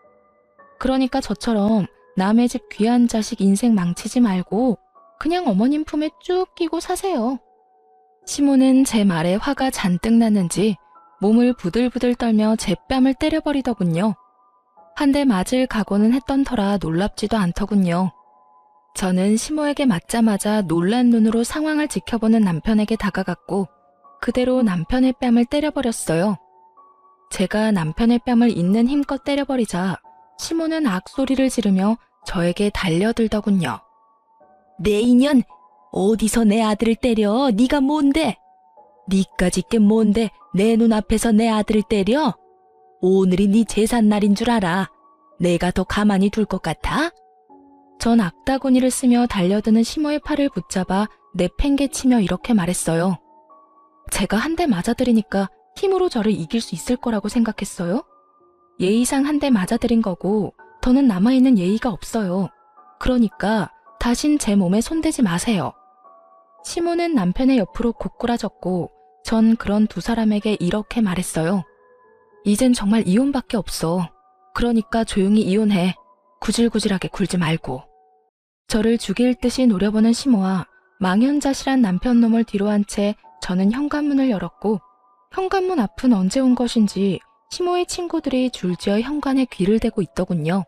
Speaker 1: 그러니까 저처럼 남의 집 귀한 자식 인생 망치지 말고 그냥 어머님 품에 쭉 끼고 사세요. 시모는 제 말에 화가 잔뜩 났는지 몸을 부들부들 떨며 제 뺨을 때려버리더군요. 한 대 맞을 각오는 했던 터라 놀랍지도 않더군요. 저는 시모에게 맞자마자 놀란 눈으로 상황을 지켜보는 남편에게 다가갔고 그대로 남편의 뺨을 때려버렸어요. 제가 남편의 뺨을 있는 힘껏 때려버리자 시모는 악소리를 지르며 저에게 달려들더군요. 내 인연! 어디서 내 아들을 때려? 네가 뭔데? 니까짓 게 뭔데 내 눈앞에서 내 아들을 때려? 오늘이 네 제삿날인 줄 알아. 내가 더 가만히 둘 것 같아? 전 악다구니를 쓰며 달려드는 시모의 팔을 붙잡아 내팽개치며 이렇게 말했어요. 제가 한 대 맞아들이니까 힘으로 저를 이길 수 있을 거라고 생각했어요? 예의상 한 대 맞아들인 거고 더는 남아있는 예의가 없어요. 그러니까 다신 제 몸에 손대지 마세요. 시모는 남편의 옆으로 고꾸라졌고 전 그런 두 사람에게 이렇게 말했어요. 이젠 정말 이혼밖에 없어. 그러니까 조용히 이혼해. 구질구질하게 굴지 말고. 저를 죽일 듯이 노려보는 시모와 망연자실한 남편 놈을 뒤로 한 채 저는 현관문을 열었고 현관문 앞은 언제 온 것인지 시모의 친구들이 줄지어 현관에 귀를 대고 있더군요.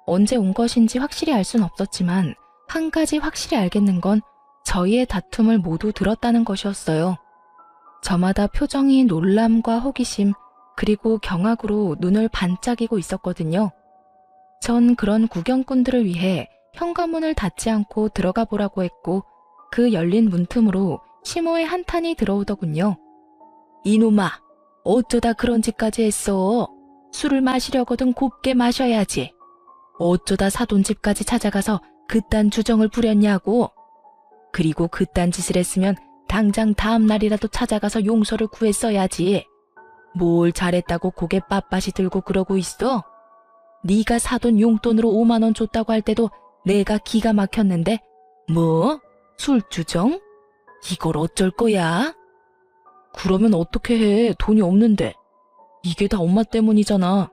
Speaker 1: 언제 온 것인지 확실히 알 순 없었지만 한 가지 확실히 알겠는 건 저희의 다툼을 모두 들었다는 것이었어요. 저마다 표정이 놀람과 호기심 그리고 경악으로 눈을 반짝이고 있었거든요. 전 그런 구경꾼들을 위해 현관문을 닫지 않고 들어가 보라고 했고 그 열린 문틈으로 시모의 한탄이 들어오더군요. 이놈아, 어쩌다 그런 짓까지 했어? 술을 마시려거든 곱게 마셔야지. 어쩌다 사돈 집까지 찾아가서 그딴 주정을 부렸냐고. 그리고 그딴 짓을 했으면 당장 다음 날이라도 찾아가서 용서를 구했어야지. 뭘 잘했다고 고개 빳빳이 들고 그러고 있어? 네가 사돈 용돈으로 5만 원 줬다고 할 때도 내가 기가 막혔는데 뭐? 술주정? 이걸 어쩔 거야? 그러면 어떻게 해? 돈이 없는데. 이게 다 엄마 때문이잖아.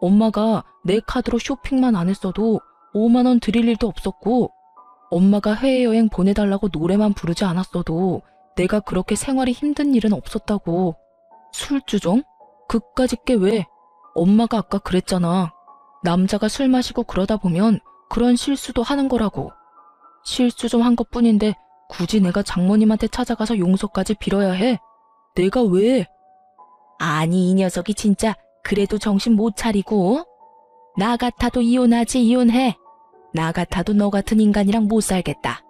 Speaker 1: 엄마가 내 카드로 쇼핑만 안 했어도 5만 원 드릴 일도 없었고 엄마가 해외여행 보내달라고 노래만 부르지 않았어도 내가 그렇게 생활이 힘든 일은 없었다고. 술주정? 그까짓 게 왜? 엄마가 아까 그랬잖아. 남자가 술 마시고 그러다 보면 그런 실수도 하는 거라고. 실수 좀 한 것뿐인데 굳이 내가 장모님한테 찾아가서 용서까지 빌어야 해? 내가 왜? 아니 이 녀석이 진짜 그래도 정신 못 차리고. 나 같아도 이혼하지 이혼해. 나 같아도 너 같은 인간이랑 못 살겠다.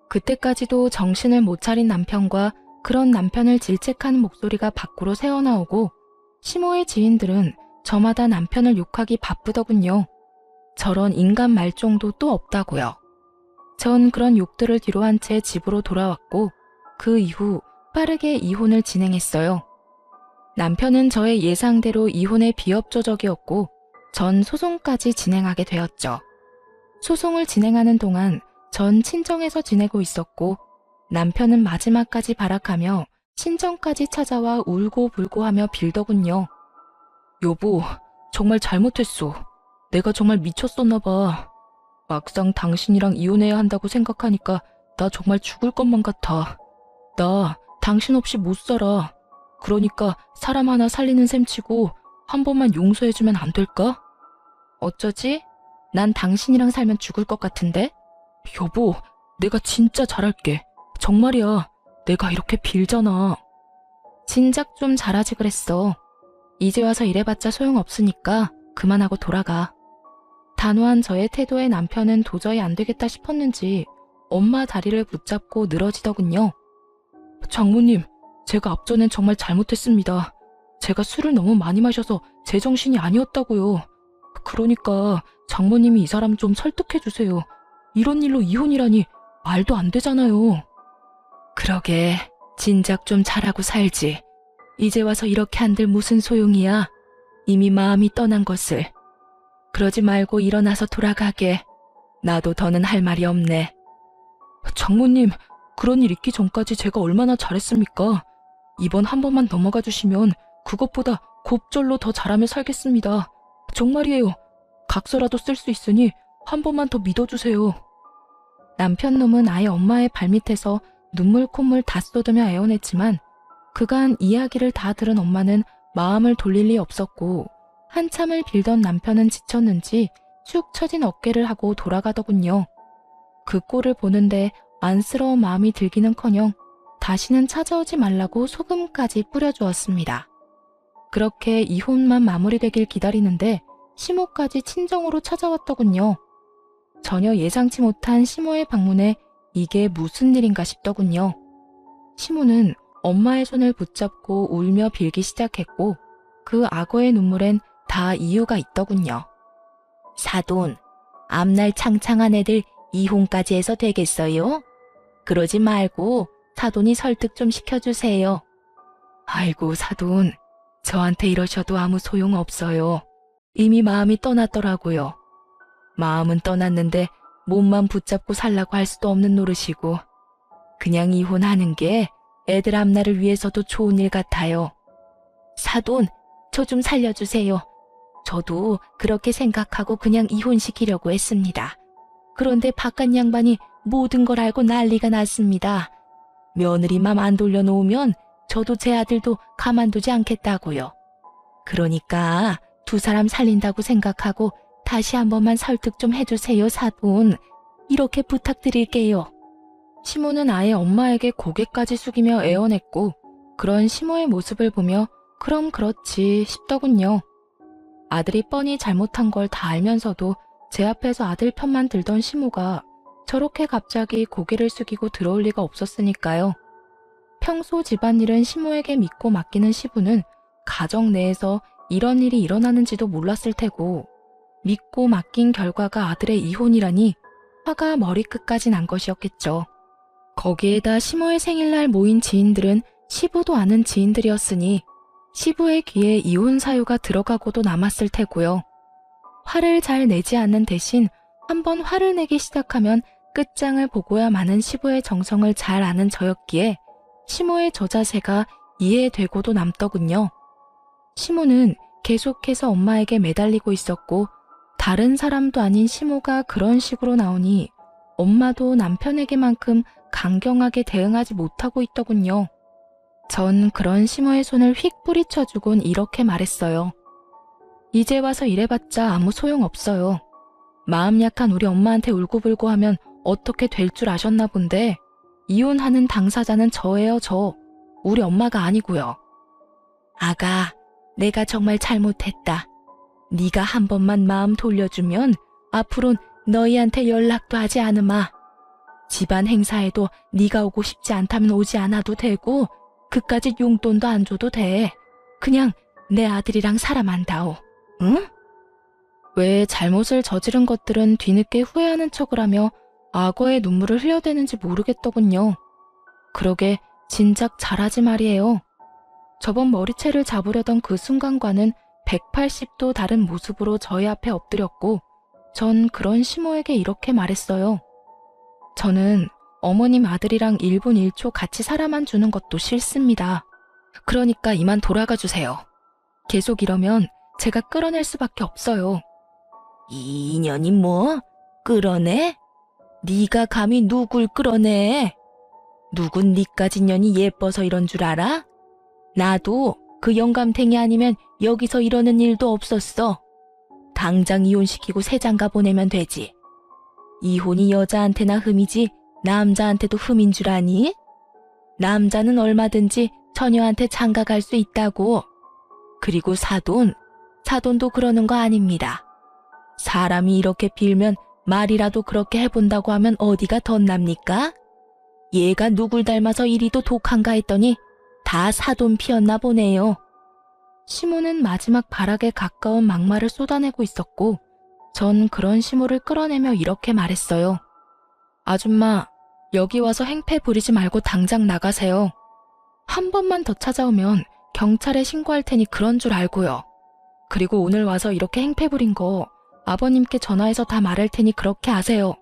Speaker 1: 그때까지도 정신을 못 차린 남편과 그런 남편을 질책하는 목소리가 밖으로 새어나오고 시모의 지인들은 저마다 남편을 욕하기 바쁘더군요. 저런 인간 말종도 또 없다고요. 전 그런 욕들을 뒤로 한 채 집으로 돌아왔고 그 이후 빠르게 이혼을 진행했어요. 남편은 저의 예상대로 이혼에 비협조적이었고 전 소송까지 진행하게 되었죠. 소송을 진행하는 동안 전 친정에서 지내고 있었고 남편은 마지막까지 발악하며 친정까지 찾아와 울고불고 하며 빌더군요. 여보, 정말 잘못했어. 내가 정말 미쳤었나 봐. 막상 당신이랑 이혼해야 한다고 생각하니까 나 정말 죽을 것만 같아. 나 당신 없이 못 살아. 그러니까 사람 하나 살리는 셈 치고 한 번만 용서해주면 안 될까? 어쩌지? 난 당신이랑 살면 죽을 것 같은데? 여보, 내가 진짜 잘할게. 정말이야. 내가 이렇게 빌잖아. 진작 좀 잘하지 그랬어. 이제 와서 이래봤자 소용없으니까 그만하고 돌아가. 단호한 저의 태도에 남편은 도저히 안 되겠다 싶었는지 엄마 다리를 붙잡고 늘어지더군요. 장모님, 제가 앞전엔 정말 잘못했습니다. 제가 술을 너무 많이 마셔서 제정신이 아니었다고요. 그러니까 장모님이 이 사람 좀 설득해주세요. 이런 일로 이혼이라니 말도 안 되잖아요. 그러게, 진작 좀 잘하고 살지. 이제 와서 이렇게 한들 무슨 소용이야. 이미 마음이 떠난 것을. 그러지 말고 일어나서 돌아가게. 나도 더는 할 말이 없네. 장모님, 그런 일 있기 전까지 제가 얼마나 잘했습니까? 이번 한 번만 넘어가 주시면 그것보다 곱절로 더 잘하며 살겠습니다. 정말이에요. 각서라도 쓸 수 있으니 한 번만 더 믿어주세요. 남편 놈은 아예 엄마의 발밑에서 눈물 콧물 다 쏟으며 애원했지만 그간 이야기를 다 들은 엄마는 마음을 돌릴 리 없었고 한참을 빌던 남편은 지쳤는지 축 처진 어깨를 하고 돌아가더군요. 그 꼴을 보는데 안쓰러운 마음이 들기는커녕 다시는 찾아오지 말라고 소금까지 뿌려주었습니다. 그렇게 이혼만 마무리되길 기다리는데 시모까지 친정으로 찾아왔더군요. 전혀 예상치 못한 시모의 방문에 이게 무슨 일인가 싶더군요. 시모는 엄마의 손을 붙잡고 울며 빌기 시작했고 그 악어의 눈물엔 다 이유가 있더군요. 사돈, 앞날 창창한 애들 이혼까지 해서 되겠어요? 그러지 말고 사돈이 설득 좀 시켜주세요. 아이고 사돈, 저한테 이러셔도 아무 소용 없어요. 이미 마음이 떠났더라고요. 마음은 떠났는데 몸만 붙잡고 살라고 할 수도 없는 노릇이고 그냥 이혼하는 게 애들 앞날을 위해서도 좋은 일 같아요. 사돈, 저 좀 살려주세요. 저도 그렇게 생각하고 그냥 이혼시키려고 했습니다. 그런데 바깥 양반이 모든 걸 알고 난리가 났습니다. 며느리 맘 안 돌려놓으면 저도 제 아들도 가만두지 않겠다고요. 그러니까 두 사람 살린다고 생각하고 다시 한 번만 설득 좀 해주세요, 사돈. 이렇게 부탁드릴게요. 시모는 아예 엄마에게 고개까지 숙이며 애원했고 그런 시모의 모습을 보며 그럼 그렇지 싶더군요. 아들이 뻔히 잘못한 걸 다 알면서도 제 앞에서 아들 편만 들던 시모가 저렇게 갑자기 고개를 숙이고 들어올 리가 없었으니까요. 평소 집안일은 시모에게 믿고 맡기는 시부는 가정 내에서 이런 일이 일어나는지도 몰랐을 테고 믿고 맡긴 결과가 아들의 이혼이라니 화가 머리끝까지 난 것이었겠죠. 거기에다 시모의 생일날 모인 지인들은 시부도 아는 지인들이었으니 시부의 귀에 이혼 사유가 들어가고도 남았을 테고요. 화를 잘 내지 않는 대신 한번 화를 내기 시작하면 끝장을 보고야 마는 시부의 정성을 잘 아는 저였기에 시모의 저 자세가 이해되고도 남더군요. 시모는 계속해서 엄마에게 매달리고 있었고 다른 사람도 아닌 시모가 그런 식으로 나오니 엄마도 남편에게만큼 강경하게 대응하지 못하고 있더군요. 전 그런 시모의 손을 휙 뿌리쳐주곤 이렇게 말했어요. 이제 와서 이래봤자 아무 소용없어요. 마음 약한 우리 엄마한테 울고불고 하면 어떻게 될 줄 아셨나 본데 이혼하는 당사자는 저예요, 저. 우리 엄마가 아니고요. 아가, 내가 정말 잘못했다. 네가 한 번만 마음 돌려주면 앞으론 너희한테 연락도 하지 않으마. 집안 행사에도 네가 오고 싶지 않다면 오지 않아도 되고 그까짓 용돈도 안 줘도 돼. 그냥 내 아들이랑 살아만다오. 응? 왜 잘못을 저지른 것들은 뒤늦게 후회하는 척을 하며 악어의 눈물을 흘려대는지 모르겠더군요. 그러게 진작 잘하지 말이에요. 저번 머리채를 잡으려던 그 순간과는 180도 다른 모습으로 저희 앞에 엎드렸고 전 그런 시모에게 이렇게 말했어요. 저는 어머님 아들이랑 1분 1초 같이 살아만 주는 것도 싫습니다. 그러니까 이만 돌아가 주세요. 계속 이러면 제가 끌어낼 수밖에 없어요. 이 인연이 뭐? 끌어내? 네가 감히 누굴 끌어내? 누군 니까지 년이 예뻐서 이런 줄 알아? 나도 그 영감탱이 아니면 여기서 이러는 일도 없었어. 당장 이혼시키고 새 장가 보내면 되지. 이혼이 여자한테나 흠이지 남자한테도 흠인 줄 아니? 남자는 얼마든지 처녀한테 장가 갈 수 있다고. 그리고 사돈도 그러는 거 아닙니다. 사람이 이렇게 빌면 말이라도 그렇게 해본다고 하면 어디가 덧납니까? 얘가 누굴 닮아서 이리도 독한가 했더니 다 사돈 피었나 보네요. 시모는 마지막 발악에 가까운 막말을 쏟아내고 있었고 전 그런 시모를 끌어내며 이렇게 말했어요. 아줌마, 여기 와서 행패 부리지 말고 당장 나가세요. 한 번만 더 찾아오면 경찰에 신고할 테니 그런 줄 알고요. 그리고 오늘 와서 이렇게 행패 부린 거 아버님께 전화해서 다 말할 테니 그렇게 하세요.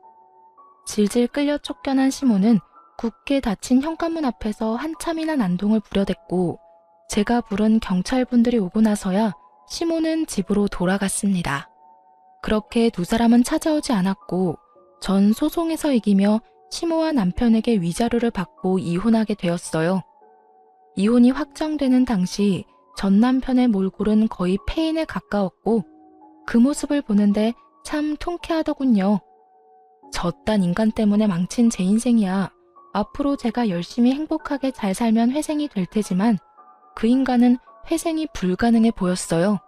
Speaker 1: 질질 끌려 쫓겨난 시모는 굳게 닫힌 현관문 앞에서 한참이나 난동을 부려댔고 제가 부른 경찰분들이 오고 나서야 시모는 집으로 돌아갔습니다. 그렇게 두 사람은 찾아오지 않았고 전 소송에서 이기며 시모와 남편에게 위자료를 받고 이혼하게 되었어요. 이혼이 확정되는 당시 전 남편의 몰골은 거의 폐인에 가까웠고 그 모습을 보는데 참 통쾌하더군요. 저딴 인간 때문에 망친 제 인생이야. 앞으로 제가 열심히 행복하게 잘 살면 회생이 될 테지만 그 인간은 회생이 불가능해 보였어요.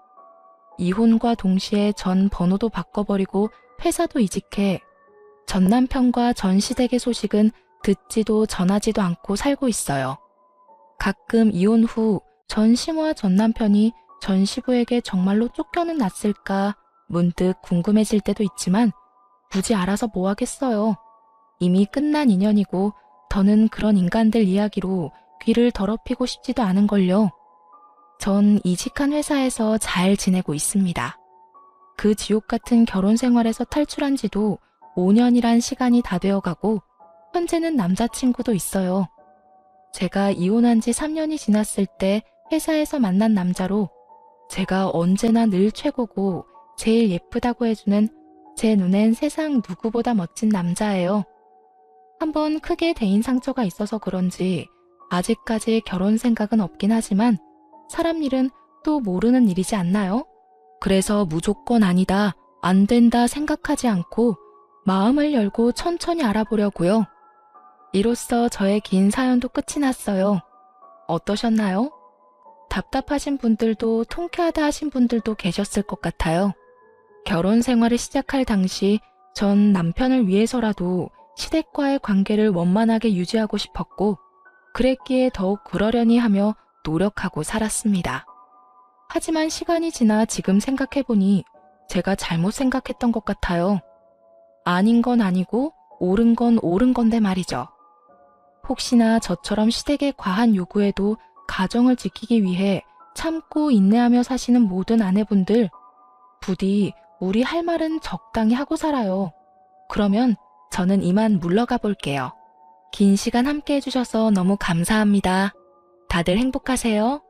Speaker 1: 이혼과 동시에 전 번호도 바꿔버리고 회사도 이직해 전 남편과 전 시댁의 소식은 듣지도 전하지도 않고 살고 있어요. 가끔 이혼 후 전 시모와 전 남편이 전 시부에게 정말로 쫓겨는 났을까 문득 궁금해질 때도 있지만 굳이 알아서 뭐 하겠어요. 이미 끝난 인연이고 더는 그런 인간들 이야기로 귀를 더럽히고 싶지도 않은걸요. 전 이직한 회사에서 잘 지내고 있습니다. 그 지옥 같은 결혼 생활에서 탈출한 지도 5년이란 시간이 다 되어가고 현재는 남자친구도 있어요. 제가 이혼한 지 3년이 지났을 때 회사에서 만난 남자로 제가 언제나 늘 최고고 제일 예쁘다고 해주는 제 눈엔 세상 누구보다 멋진 남자예요. 한번 크게 대인 상처가 있어서 그런지 아직까지 결혼 생각은 없긴 하지만 사람 일은 또 모르는 일이지 않나요? 그래서 무조건 아니다, 안 된다 생각하지 않고 마음을 열고 천천히 알아보려고요. 이로써 저의 긴 사연도 끝이 났어요. 어떠셨나요? 답답하신 분들도 통쾌하다 하신 분들도 계셨을 것 같아요. 결혼 생활을 시작할 당시 전 남편을 위해서라도 시댁과의 관계를 원만하게 유지하고 싶었고 그랬기에 더욱 그러려니 하며 노력하고 살았습니다. 하지만 시간이 지나 지금 생각해보니 제가 잘못 생각했던 것 같아요. 아닌 건 아니고 옳은 건 옳은 건데 말이죠. 혹시나 저처럼 시댁의 과한 요구에도 가정을 지키기 위해 참고 인내하며 사시는 모든 아내분들, 부디 우리 할 말은 적당히 하고 살아요. 그러면 저는 이만 물러가 볼게요. 긴 시간 함께 해주셔서 너무 감사합니다. 다들 행복하세요.